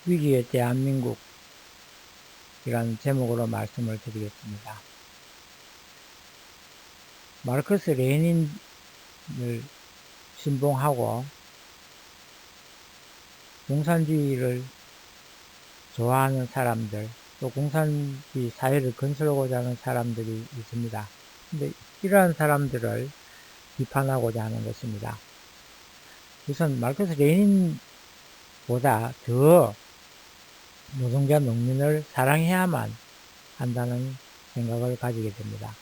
위기의 대한민국이라는 제목으로 말씀을 드리겠습니다. 마르크스 레닌을 신봉하고 공산주의를 좋아하는 사람들, 또 공산주의 사회를 건설하고자 하는 사람들이 있습니다. 근데 이러한 사람들을 비판하고자 하는 것입니다. 우선 마르크스 레닌보다 더 노동자 농민을 사랑해야만 한다는 생각을 가지게 됩니다.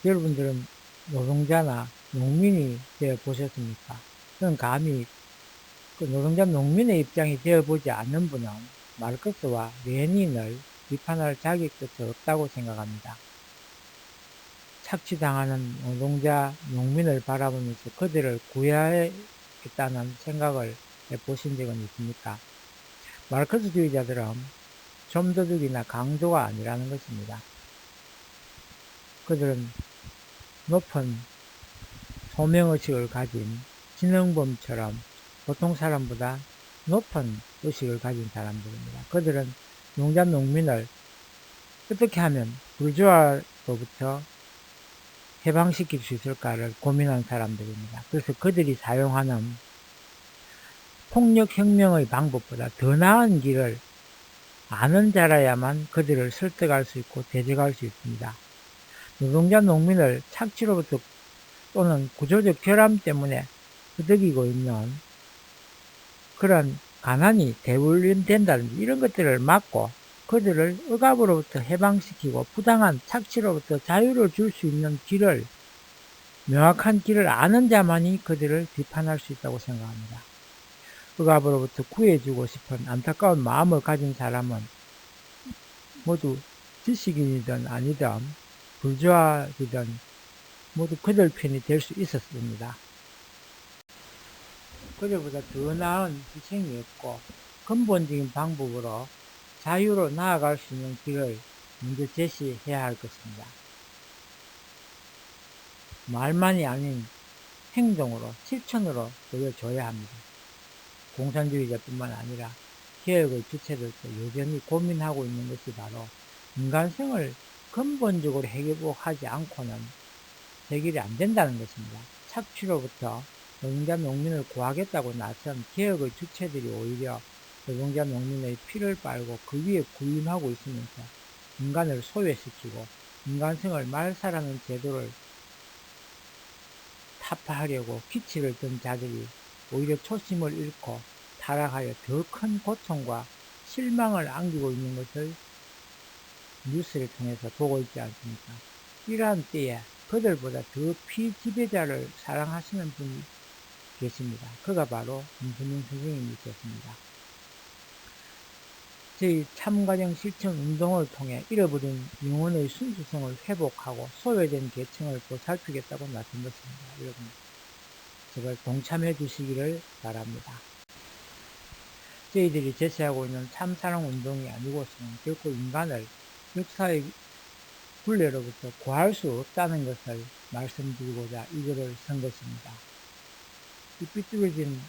여러분들은 노동자나 농민이 되어 보셨습니까? 저는 감히 그 노동자 농민의 입장이 되어보지 않는 분은 마르크스와 레닌을 비판할 자격조차 없다고 생각합니다. 착취당하는 노동자 농민을 바라보면서 그들을 구해야겠다는 생각을 해보신 적은 있습니까? 마르크스주의자들은 좀도둑이나 강도가 아니라는 것입니다. 그들은 높은 소명의식을 가진 지능범처럼 보통 사람보다 높은 의식을 가진 사람들입니다. 그들은 농자 농민을 어떻게 하면 불주아로부터 해방시킬 수 있을까를 고민한 사람들입니다. 그래서 그들이 사용하는 폭력혁명의 방법보다 더 나은 길을 아는 자라야만 그들을 설득할 수 있고 대적할 수 있습니다. 노동자 농민을 착취로부터 또는 구조적 결함 때문에 부득이고 있는 그런 가난이 대물림된다든지 이런 것들을 막고 그들을 억압으로부터 해방시키고 부당한 착취로부터 자유를 줄 수 있는 길을, 명확한 길을 아는 자만이 그들을 비판할 수 있다고 생각합니다. 억압으로부터 구해주고 싶은 안타까운 마음을 가진 사람은 모두 지식인이든 아니든 불주아이든 모두 그들 편이 될 수 있었습니다. 그들보다 더 나은 희생이 없고 근본적인 방법으로 자유로 나아갈 수 있는 길을 먼저 제시해야 할 것입니다. 말만이 아닌 행동으로, 실천으로 보여줘야 합니다. 공산주의자뿐만 아니라 개혁의 주체들도 여전히 고민하고 있는 것이 바로 인간성을 근본적으로 회복하지 않고는 해결이 안 된다는 것입니다. 착취로부터 노동자 농민을 구하겠다고 나선 개혁의 주체들이 오히려 노동자 농민의 피를 빨고 그 위에 군림하고 있으면서 인간을 소외시키고 인간성을 말살하는 제도를 타파하려고 기치를 든 자들이 오히려 초심을 잃고 타락하여 더 큰 고통과 실망을 안기고 있는 것을 뉴스를 통해서 보고 있지 않습니까? 이러한 때에 그들보다 더 피지배자를 사랑하시는 분이 계십니다. 그가 바로 문선민 선생님이셨습니다. 저희 참가정 실천 운동을 통해 잃어버린 영혼의 순수성을 회복하고 소외된 계층을 보살피겠다고 나선 것입니다. 여러분, 제발 동참해 주시기를 바랍니다. 저희들이 제시하고 있는 참사랑 운동이 아니고서는 결코 인간을 역사의 굴레로부터 구할 수 없다는 것을 말씀드리고자 이 글을 쓴 것입니다. 이 삐뚤어진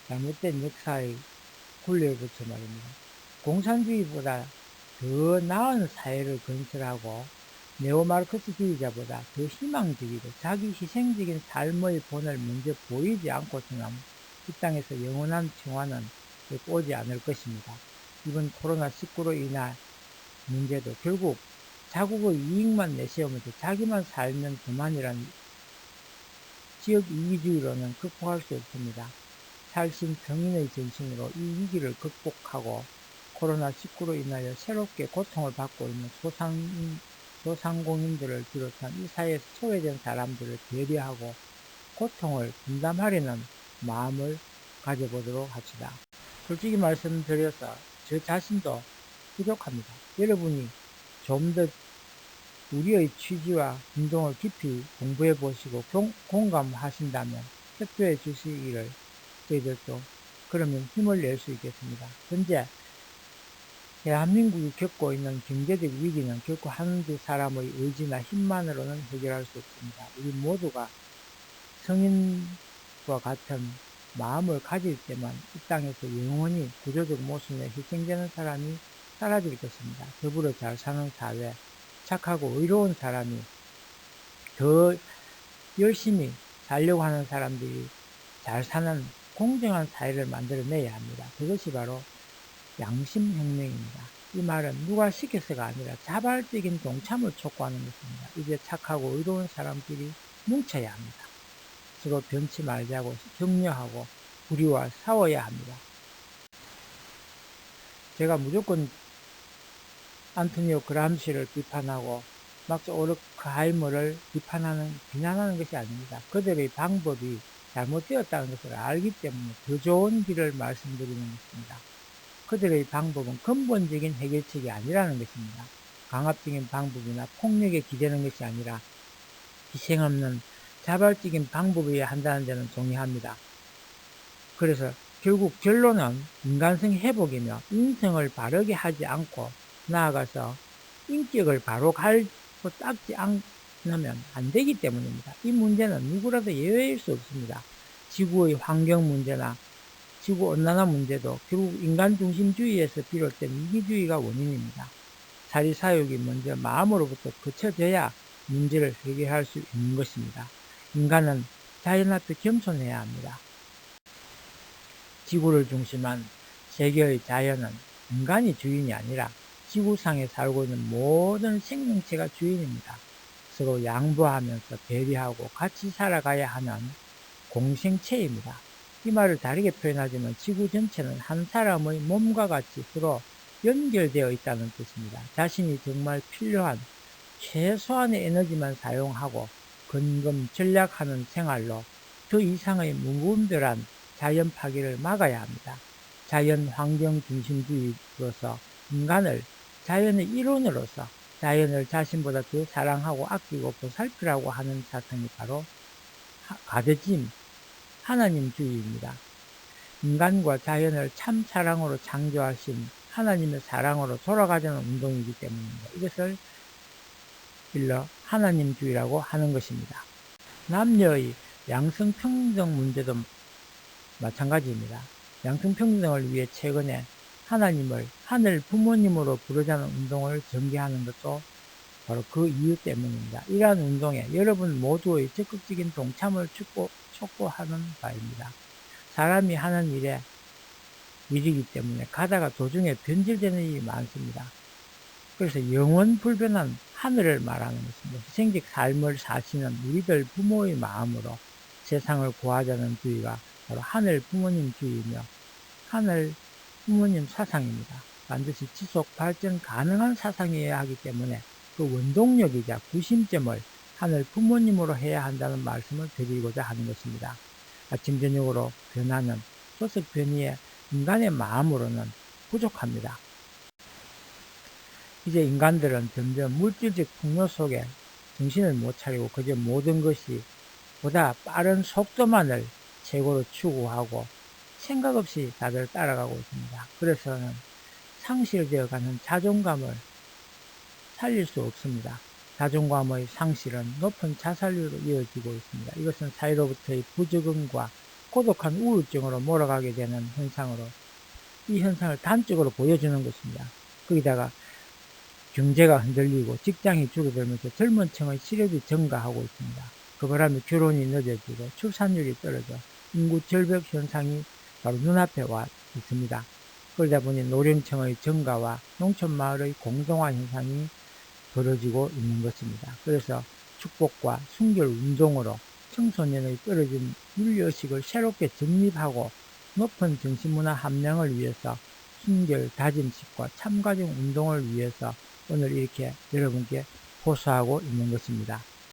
잘못된 역사의 굴레로부터 말입니다. 공산주의보다 더 나은 사회를 건설하고 네오마르크스주의자보다 더 희망적이고 자기 희생적인 삶의 본을 먼저 보이지 않고서는 이 땅에서 영원한 평화는 오지 않을 것입니다. 이번 코로나19로 인한 문제도 결국 자국의 이익만 내세우면서 자기만 살면 그만이라는 지역 이기주의로는 극복할 수 없습니다. 살신 정인의 정신으로 이 위기를 극복하고 코로나19로 인하여 새롭게 고통을 받고 있는 소상공인들을 비롯한 이 사회에서 소외된 사람들을 배려하고 고통을 분담하려는 마음을 가져보도록 합시다. 솔직히 말씀드려서 저 자신도 부족합니다. 여러분이 좀 더 우리의 취지와 운동을 깊이 공부해 보시고 공감하신다면 협조해 주시기를 저희들도 그러면 힘을 낼 수 있겠습니다. 현재 대한민국이 겪고 있는 경제적 위기는 결코 한두 사람의 의지나 힘만으로는 해결할 수 없습니다. 우리 모두가 성인과 같은 마음을 가질 때만 이 땅에서 영원히 구조적 모순에 희생되는 사람이 사라질 것입니다. 더불어 잘 사는 사회, 착하고 의로운 사람이 더 열심히 살려고 하는 사람들이 잘 사는 공정한 사회를 만들어내야 합니다. 그것이 바로 양심혁명입니다. 이 말은 누가 시켜서가 아니라 자발적인 동참을 촉구하는 것입니다. 이제 착하고 의로운 사람끼리 뭉쳐야 합니다. 서로 변치 말자고 격려하고 우리와 싸워야 합니다. 제가 무조건 안토니오 그람시를 비판하고 막스 오르크하이머를 비난하는 것이 아닙니다. 그들의 방법이 잘못되었다는 것을 알기 때문에 더 좋은 길을 말씀드리는 것입니다. 그들의 방법은 근본적인 해결책이 아니라는 것입니다. 강압적인 방법이나 폭력에 기대는 것이 아니라 희생 없는 자발적인 방법이어야 한다는 데는 동의합니다. 그래서 결국 결론은 인간성 회복이며 인성을 바르게 하지 않고 나아가서 인격을 바로 갈고 닦지 않으면 안 되기 때문입니다. 이 문제는 누구라도 예외일 수 없습니다. 지구의 환경 문제나 지구온난화 문제도 결국 인간중심주의에서 비롯된 이기주의가 원인입니다. 사리사욕이 먼저 마음으로부터 거쳐져야 문제를 해결할 수 있는 것입니다. 인간은 자연 앞에 겸손해야 합니다. 지구를 중심한 세계의 자연은 인간이 주인이 아니라 지구상에 살고 있는 모든 생명체가 주인입니다. 서로 양보하면서 배려하고 같이 살아가야 하는 공생체입니다. 이 말을 다르게 표현하자면 지구 전체는 한 사람의 몸과 같이 서로 연결되어 있다는 뜻입니다. 자신이 정말 필요한 최소한의 에너지만 사용하고 근검 전략하는 생활로 그 이상의 무분별한 자연 파괴를 막아야 합니다. 자연 환경 중심주의로서 인간을 자연의 일원으로서 자연을 자신보다 더 사랑하고 아끼고 보살피라고 하는 사상이 바로 가드짐 하나님주의입니다. 인간과 자연을 참 사랑으로 창조하신 하나님의 사랑으로 돌아가자는 운동이기 때문입니다. 이것을 일러 하나님주의라고 하는 것입니다. 남녀의 양성평등 문제도 마찬가지입니다. 양성평등을 위해 최근에 하나님을 하늘 부모님으로 부르자는 운동을 전개하는 것도 바로 그 이유 때문입니다. 이러한 운동에 여러분 모두의 적극적인 동참을 촉구하는 바입니다. 사람이 하는 일이기 때문에 가다가 도중에 변질되는 일이 많습니다. 그래서 영원 불변한 하늘을 말하는 것입니다. 희생적 삶을 사시는 우리들 부모의 마음으로 세상을 구하자는 주의가 바로 하늘 부모님 주의이며 하늘 부모님 사상입니다. 반드시 지속 발전 가능한 사상이어야 하기 때문에 그 원동력이자 구심점을 하늘 부모님으로 해야 한다는 말씀을 드리고자 하는 것입니다. 아침 저녁으로 변하는 조석 변이의 인간의 마음으로는 부족합니다. 이제 인간들은 점점 물질적 풍요 속에 정신을 못 차리고 그저 모든 것이 보다 빠른 속도만을 최고로 추구하고 생각 없이 다들 따라가고 있습니다. 그래서는 상실되어가는 자존감을 살릴 수 없습니다. 자존감의 상실은 높은 자살률로 이어지고 있습니다. 이것은 사회로부터의 부적응과 고독한 우울증으로 몰아가게 되는 현상으로 이 현상을 단적으로 보여주는 것입니다. 거기다가 경제가 흔들리고 직장이 줄어들면서 젊은 층의 실업이 증가하고 있습니다. 그 바람에 결혼이 늦어지고 출산율이 떨어져 인구 절벽 현상이 바로 눈앞에 와 있습니다. 그러다 보니 노령층의 증가와 농촌마을의 공동화 현상이 벌어지고 있는 것입니다. 그래서 축복과 순결 운동으로 청소년의 떨어진 윤리의식을 새롭게 정립하고 높은 정신문화 함량을 위해서 순결 다짐식과 참가적 운동을 위해서 오늘 이렇게 여러분께 호소하고 있는 것입니다.